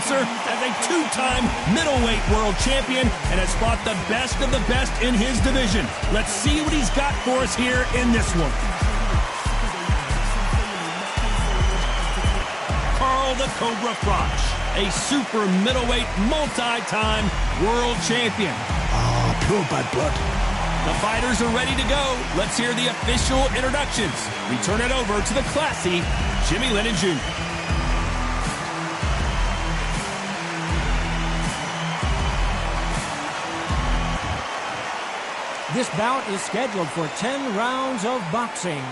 boxer, as a two-time middleweight world champion, and has fought the best of the best in his division. Let's see what he's got for us here in this one. Carl the Cobra Froch, a super middleweight multi-time world champion. Pure bad blood. The fighters are ready to go. Let's hear the official introductions. We turn it over to the classy Jimmy Lennon Jr. This bout is scheduled for 10 rounds of boxing.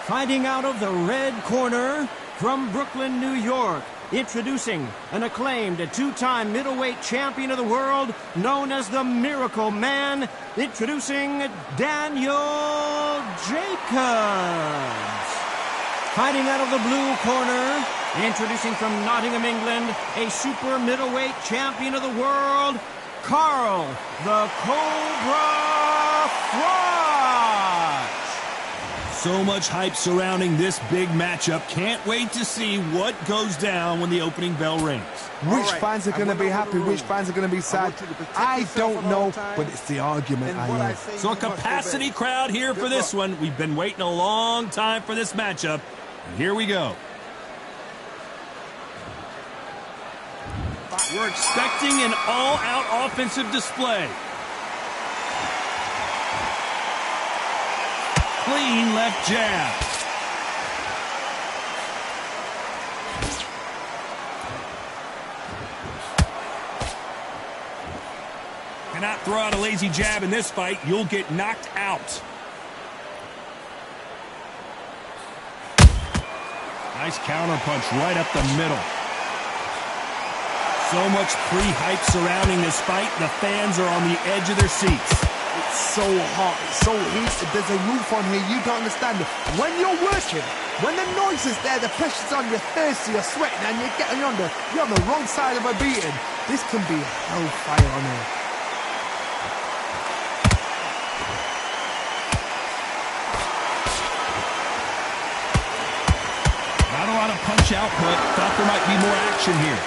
Fighting out of the red corner from Brooklyn, New York. Introducing an acclaimed two-time middleweight champion of the world known as the Miracle Man. Introducing Daniel Jacobs. Fighting out of the blue corner. Introducing from Nottingham, England, a super middleweight champion of the world, Carl the Cobra Froch. So much hype surrounding this big matchup. Can't wait to see what goes down when the opening bell rings. Which fans are going to be happy, which fans are going to be sad, I don't know, but it's the argument I know. So a capacity crowd here for this one. We've been waiting a long time for this matchup. And here we go. We're expecting an all-out offensive display. Clean left jab. Cannot throw out a lazy jab in this fight. You'll get knocked out. Nice counter punch right up the middle. So much pre-hype surrounding this fight. The fans are on the edge of their seats. It's so hot, it's so heated, there's a roof on here, you don't understand. When you're working, when the noise is there, the pressure's on, you're thirsty, you're sweating, and you're getting under, you're on the wrong side of a beating. This can be hellfire on here. Not a lot of punch output. Thought there might be more action here.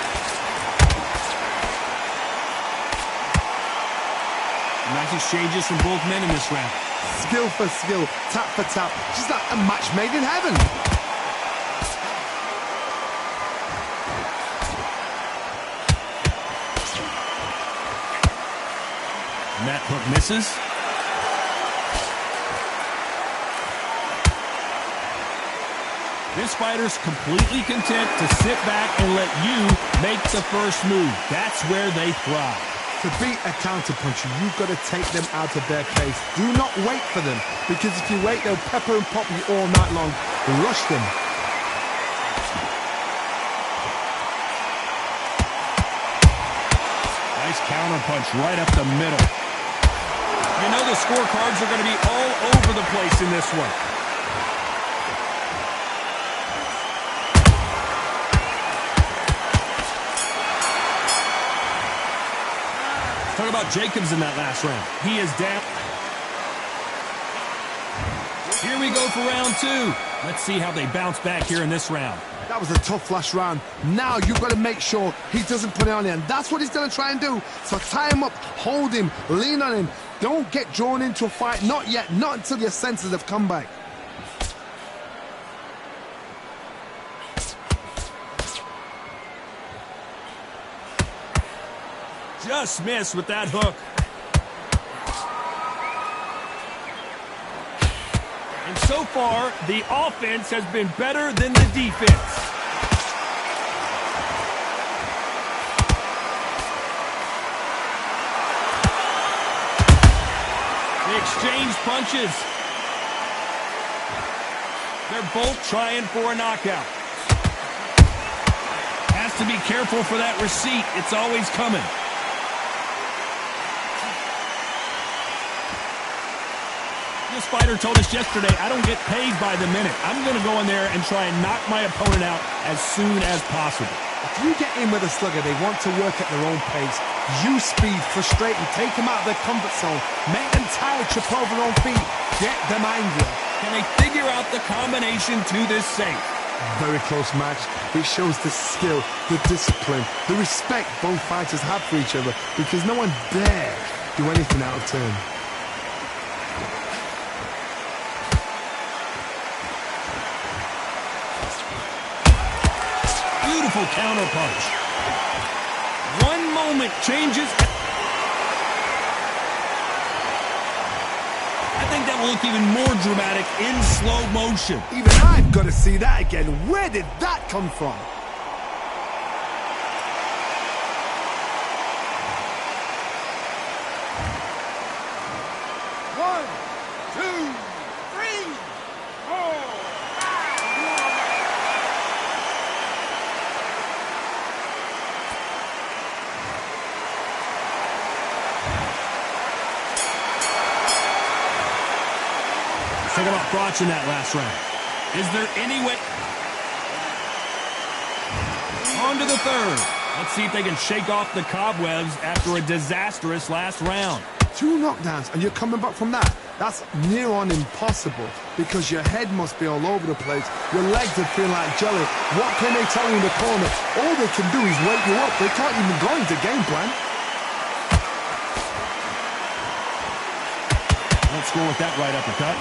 Nice exchanges from both men in this round. Skill for skill, tap for tap, just like a match made in heaven. And that hook misses. This fighter's completely content to sit back and let you make the first move. That's where they thrive. To beat a counterpuncher, you've got to take them out of their pace. Do not wait for them, because if you wait, they'll pepper and pop you all night long. Rush them. Nice counter punch right up the middle. You know the scorecards are going to be all over the place in this one. Talk about Jacobs in that last round. He is down. Here we go for round two. Let's see how they bounce back here in this round. That was a tough last round. Now you've got to make sure he doesn't put it on him. That's what he's going to try and do. So tie him up, hold him, lean on him. Don't get drawn into a fight. Not yet. Not until your senses have come back. Just missed with that hook. And so far, the offense has been better than the defense. They exchange punches. They're both trying for a knockout. Has to be careful for that receipt. It's always coming. This fighter told us yesterday, I don't get paid by the minute. I'm going to go in there and try and knock my opponent out as soon as possible. If you get in with a slugger, they want to work at their own pace. Use speed, frustrate them, take them out of their comfort zone, make them tired, trip over their own feet, get them angry. Can they figure out the combination to this safe? Very close match, which shows the skill, the discipline, the respect both fighters have for each other, because no one dare do anything out of turn. Beautiful counter punch. One moment changes. I think that will look even more dramatic in slow motion. Even I've got to see that again. Where did that come from? One, two, three, four, five. Talk about thoughts in that last round. Is there any way? On to the third. Let's see if they can shake off the cobwebs after a disastrous last round. 2 knockdowns and you're coming back from that. That's near on impossible because your head must be all over the place. Your legs would feel like jelly. What can they tell you in the corner? All they can do is wake you up. They can't even go into game plan. Let's go with that right uppercut.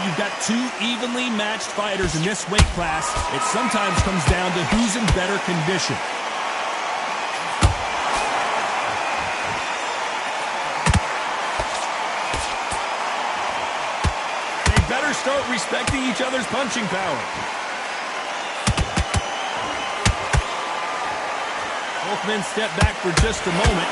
You've got 2 evenly matched fighters in this weight class. It sometimes comes down to who's in better condition. They better start respecting each other's punching power. Both men step back for just a moment.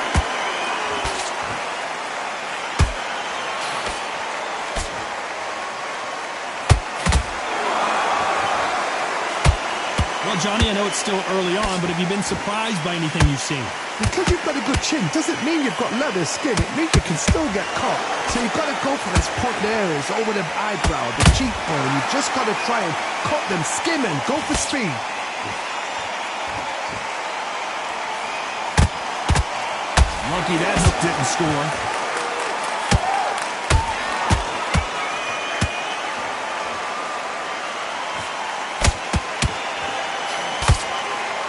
Well, Johnny, I know it's still early on, but have you been surprised by anything you've seen? Because you've got a good chin doesn't mean you've got leather skin. It means you can still get caught. So you've got to go for those pointed areas over the eyebrow, the cheekbone. You've just got to try and cut them, skim them, go for speed. Lucky that hook didn't score.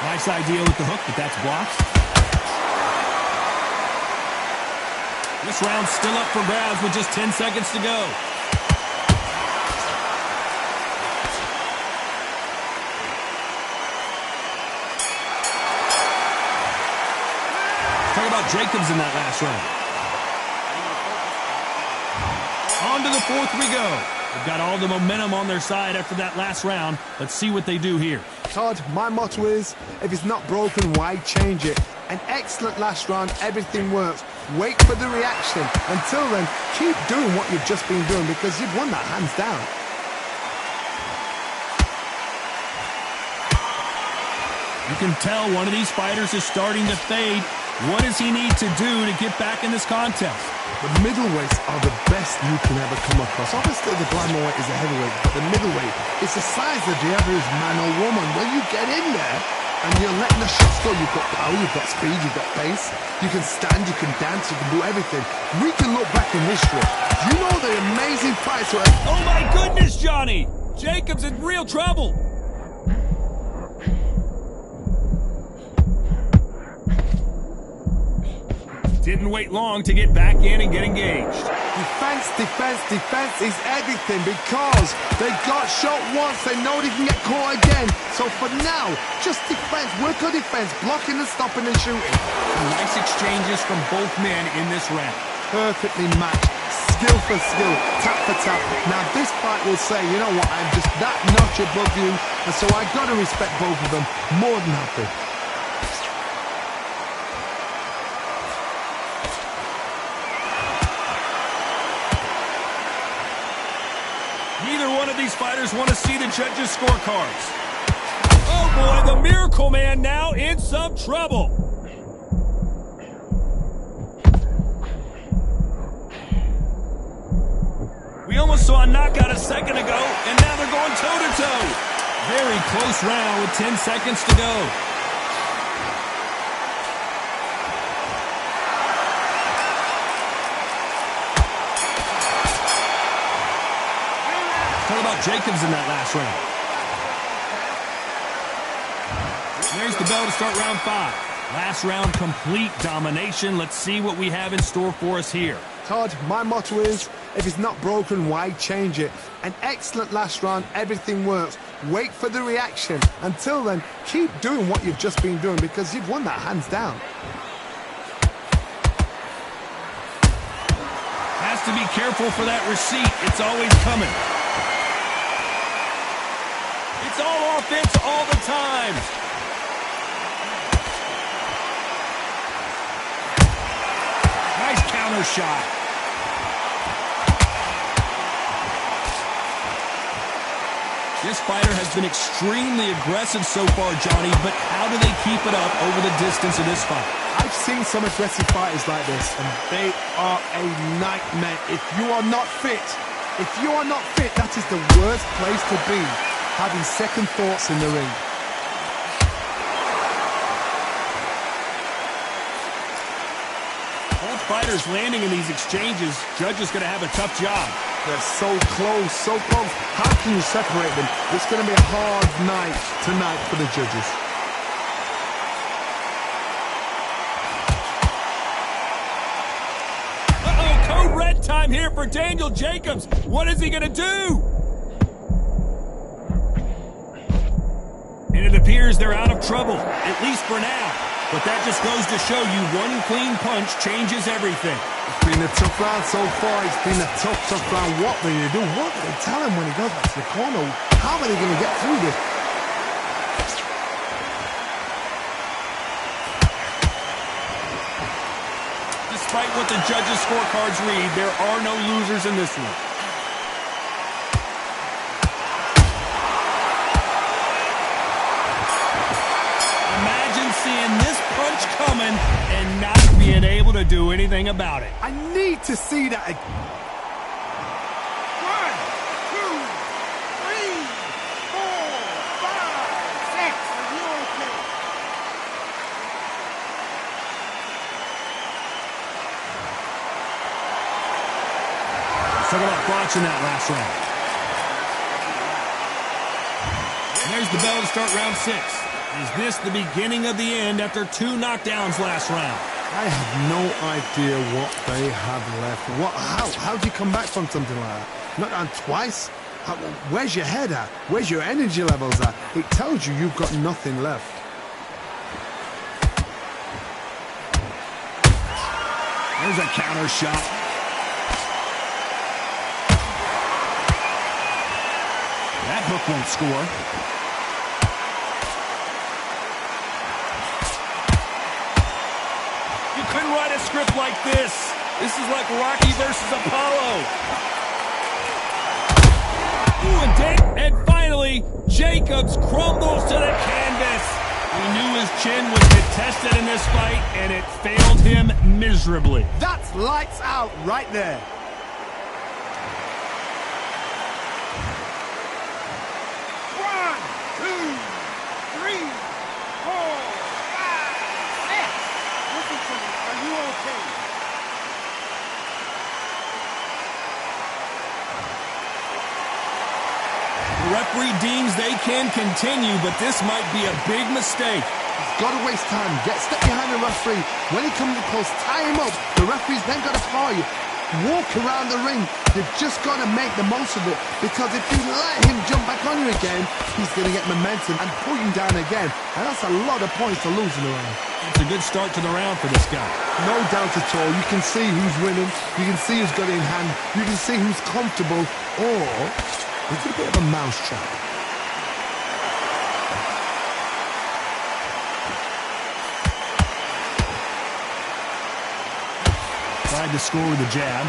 Nice idea with the hook, but that's blocked. This round's still up for grabs with just 10 seconds to go. Talk about Jacobs in that last round. On to the 4th we go. They've got all the momentum on their side after that last round. Let's see what they do here. Todd, my motto is, if it's not broken, why change it? An excellent last round, everything works. Wait for the reaction. Until then, keep doing what you've just been doing because you've won that hands down. You can tell one of these fighters is starting to fade. What does he need to do to get back in this contest? The middleweights are the best you can ever come across. Obviously, the Blymore is a heavyweight, but the middleweight is the size of the average man or woman. When you get in there and you're letting the shots go, you've got power, you've got speed, you've got pace. You can stand, you can dance, you can do everything. We can look back in history. You know the amazing fights were... Oh my goodness, Johnny! Jacobs in real trouble! Didn't wait long to get back in and get engaged. Defense, defense, defense is everything because they got shot once, they know they can get caught again. So for now, just defense, work on defense, blocking and stopping and shooting. Nice exchanges from both men in this round. Perfectly matched, skill for skill, tap for tap. Now this fight will say, you know what, I'm just that notch above you, and so I gotta respect both of them more than happy. Neither one of these fighters want to see the judges' scorecards. Oh boy, the Miracle Man now in some trouble. We almost saw a knockout a second ago, and now they're going toe-to-toe. Very close round with 10 seconds to go. What about Jacobs in that last round? There's the bell to start round 5. Last round, complete domination. Let's see what we have in store for us here. Todd, my motto is, if it's not broken, why change it? An excellent last round, everything works. Wait for the reaction. Until then, keep doing what you've just been doing because you've won that hands down. Has to be careful for that receipt. It's always coming. It's all offense all the time. Nice counter shot. This fighter has been extremely aggressive so far, Johnny, but how do they keep it up over the distance of this fight? I've seen some aggressive fighters like this, and they are a nightmare. If you are not fit, that is the worst place to be, having second thoughts in the ring. Both fighters landing in these exchanges. Judge is going to have a tough job. They're so close, so close. How can you separate them? It's going to be a hard night tonight for the judges. Uh-oh, code red time here for Daniel Jacobs. What is he going to do? And it appears they're out of trouble, at least for now. But that just goes to show you one clean punch changes everything. It's been a tough round so far. It's been a tough round. What do you do? What do they tell him when he goes back to the corner? How are they going to get through this? Despite what the judges' scorecards read, there are no losers in this one. Imagine seeing this punch coming and not being able to do anything about it. I need to see that again. 1, 2, 3, 4, 5, 6. Are you okay? Talk about watching that last round. And there's the bell to start round 6. Is this the beginning of the end after 2 knockdowns last round? I have no idea what they have left. How do you come back from something like that? Not down twice? Where's your head at? Where's your energy levels at? It tells you you've got nothing left. There's a counter shot. That hook won't score. You couldn't write a script like this. This is like Rocky versus Apollo. Ooh, and finally, Jacobs crumbles to the canvas. We knew his chin would get tested in this fight, and it failed him miserably. That's lights out right there. The referee deems they can continue, but this might be a big mistake. He's got to waste time. Step behind the referee. When he comes close, tie him up. The referee's then got to follow you. Walk around the ring. You've just got to make the most of it, because if you let him jump back on you again, he's going to get momentum and pull you down again. And that's a lot of points to lose in the round. It's a good start to the round for this guy. No doubt at all. You can see who's winning. You can see who's got it in hand. You can see who's comfortable. Or it's a bit of a mousetrap. Tried to score with a jab.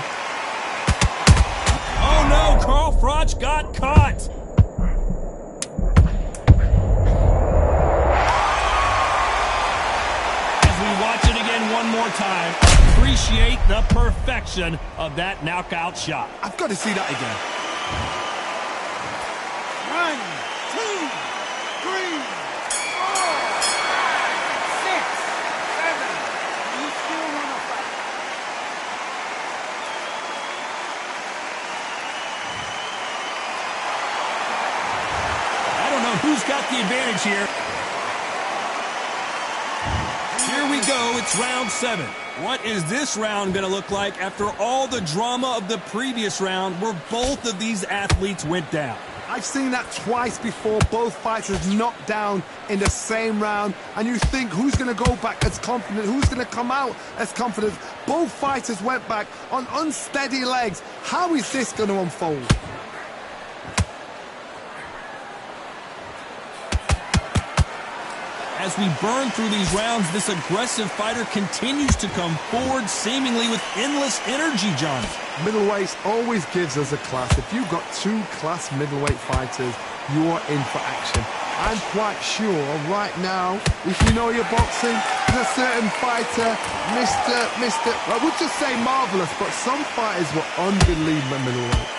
Oh no, Carl Froch got caught. As we watch it again one more time, appreciate the perfection of that knockout shot. I've got to see that again. 1, 2, who's got the advantage here. Here we go. It's round 7. What is this round going to look like after all the drama of the previous round where both of these athletes went down? I've seen that twice before, both fighters knocked down in the same round, and you think who's going to go back as confident, who's going to come out as confident. Both fighters went back on unsteady legs. How is this going to unfold? As we burn through these rounds, this aggressive fighter continues to come forward, seemingly with endless energy, John. Middleweight always gives us a class. If you've got 2 class middleweight fighters, you are in for action. I'm quite sure right now, if you know your boxing, there's a certain fighter, I would just say marvelous, but some fighters were unbelievable middleweight.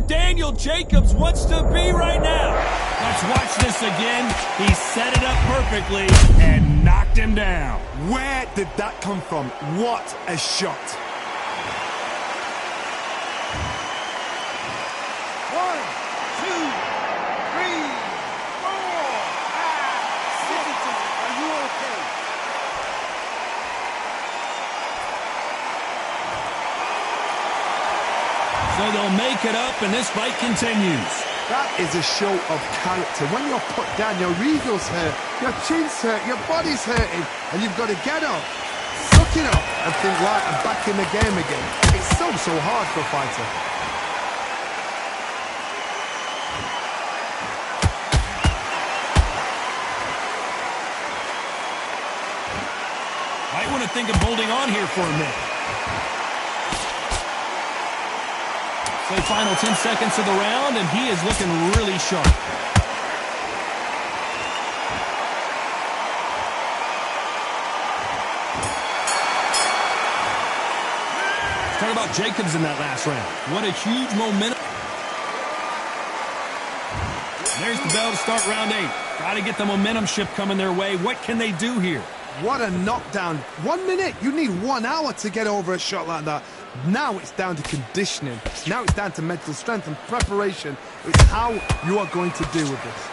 Daniel Jacobs wants to be right now. Let's watch this again. He set it up perfectly and knocked him down. Where did that come from? What a shot. 1, 2, 3, 4. Citizen, are you okay? So they'll make it up, and this fight continues. That is a show of character. When you're put down, your ego's hurt, your chin's hurt, your body's hurting, and you've got to get up, suck it up, and think, right, I'm back in the game again. It's so hard for a fighter. Might want to think of holding on here for a minute. So final 10 seconds of the round, and he is looking really sharp. Let's talk about Jacobs in that last round. What a huge momentum. There's the bell to start round 8. Got to get the momentum shift coming their way. What can they do here? What a knockdown. 1 minute. You need 1 hour to get over a shot like that. Now it's down to conditioning. Now it's down to mental strength and preparation. It's how you are going to deal with this.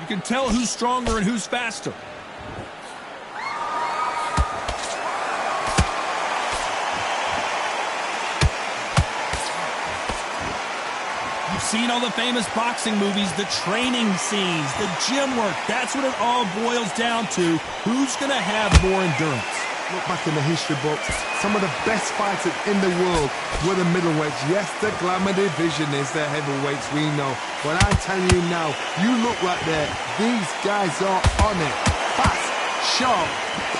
You can tell who's stronger and who's faster. You've seen all the famous boxing movies, the training scenes, the gym work. That's what it all boils down to. Who's going to have more endurance? Look back in the history books. Some of the best fighters in the world were the middleweights. Yes, the glamour division is the heavyweights, we know. But I'm telling you now, you look right there. These guys are on it. Fast, sharp,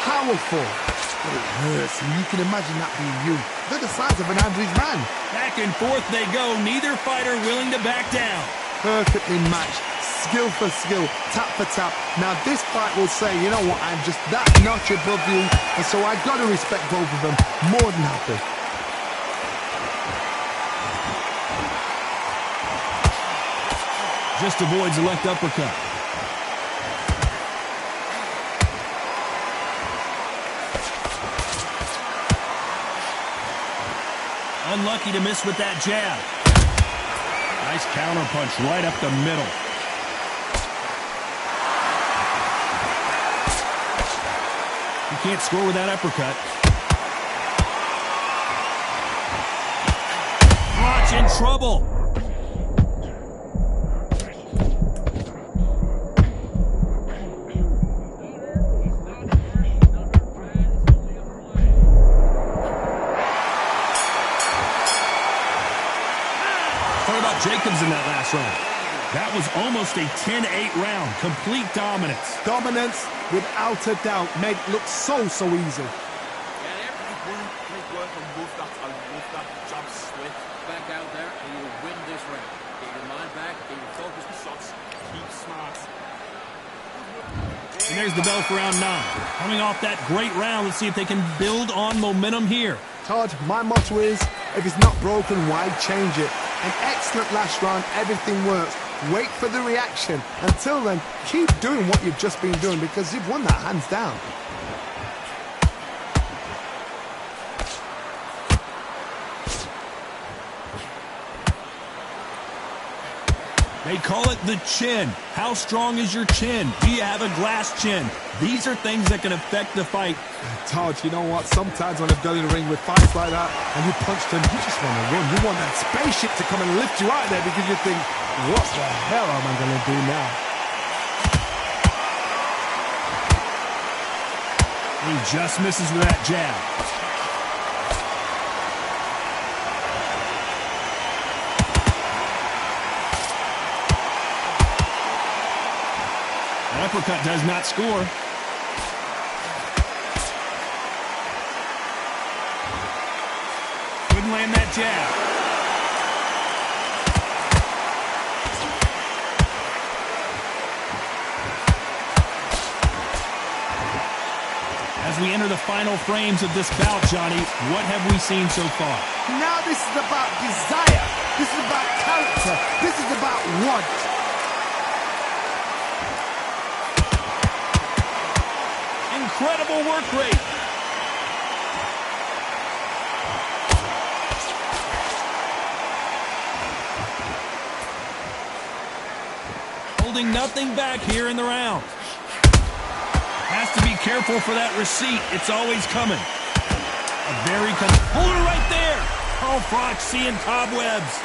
powerful. But it hurts, and you can imagine that being you. They're the size of an average man. Back and forth they go. Neither fighter willing to back down. Perfectly matched. Skill for skill, tap for tap. Now this fight will say, you know what, I'm just that notch above you, and so I've got to respect both of them more than happy. Just avoids the left uppercut. Unlucky to miss with that jab. Nice counter punch right up the middle. You can't score with that uppercut. Watch in trouble. What about Jacobs in that last round? That was almost a 10-8 round. Complete dominance. Dominance, without a doubt, made it look so easy. Yeah, great work on move that. I love that jab slick. Back out there and you will win this round. Get your mind back, get your focus on shots, keep smart. And there's the bell for round 9. Coming off that great round, let's see if they can build on momentum here. Todd, my motto is, if it's not broken, why change it? An excellent last round, everything works. wait for the reaction. Until then, keep doing what you've just been doing because you've won that hands down. They call it the chin. How strong is your chin? Do you have a glass chin? These are things that can affect the fight. Todd, you know what? Sometimes when I've gone in the ring with fights like that and you punched him, you just want to run. You want that spaceship to come and lift you out there because you think, what the hell am I going to do now? He just misses with that jab. Uppercut does not score. Couldn't land that jab. As we enter the final frames of this bout, Johnny, what have we seen so far? Now this is about desire. This is about character. This is about want. Incredible work rate. Holding nothing back here in the round. Has to be careful for that receipt. It's always coming. A very hold it right there. Oh, Froch seeing cobwebs.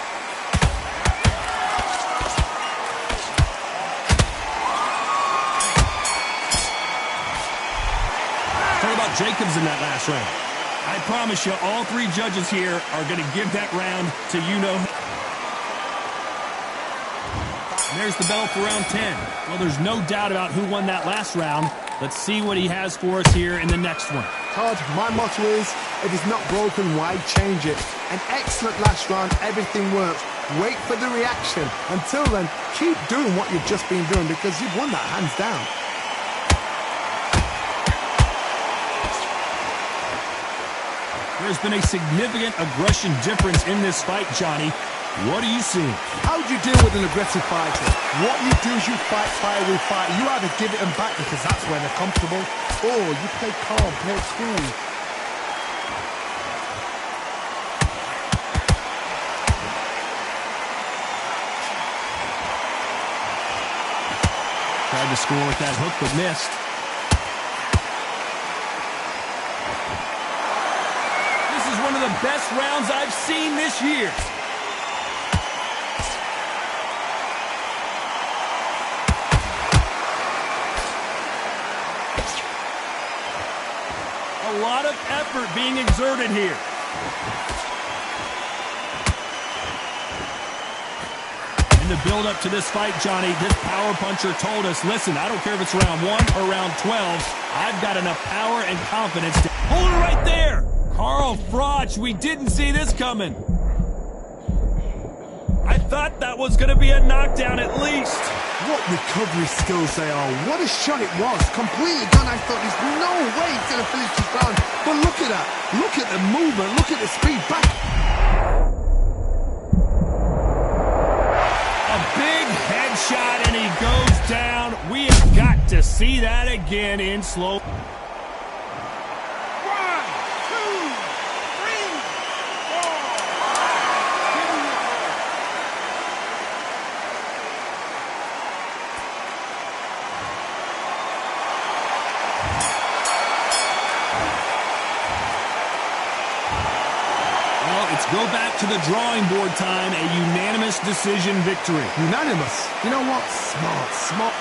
What about Jacobs in that last round? I promise you, all three judges here are going to give that round to you-know. There's the bell for round 10. Well, there's no doubt about who won that last round. Let's see what he has for us here in the next one. Todd, my motto is, if it's not broken, why change it? An excellent last round, everything works. Wait for the reaction. Until then, keep doing what you've just been doing because you've won that hands down. There's been a significant aggression difference in this fight, Johnny. What do you see? How do you deal with an aggressive fighter? What you do is you fight fire with fire. You either give it them back because that's where they're comfortable, or you play calm, play it cool. Tried to score with that hook, but missed. This is one of the best rounds I've seen this year. A lot of effort being exerted here. In the build-up to this fight, Johnny, this power puncher told us, listen, I don't care if it's round 1 or round 12, I've got enough power and confidence to hold it right there. Carl Froch, we didn't see this coming. I thought that was going to be a knockdown at least. What recovery skills they are. What a shot it was. Completely gone. I thought there's no way he's going to finish this round. But look at that. Look at the movement. Look at the speed. Back. A big headshot and he goes down. We have got to see that again in slow. 1, 2, 3, 4. Let's go back to the drawing board time. A unanimous decision victory. Unanimous. You know what? Smart.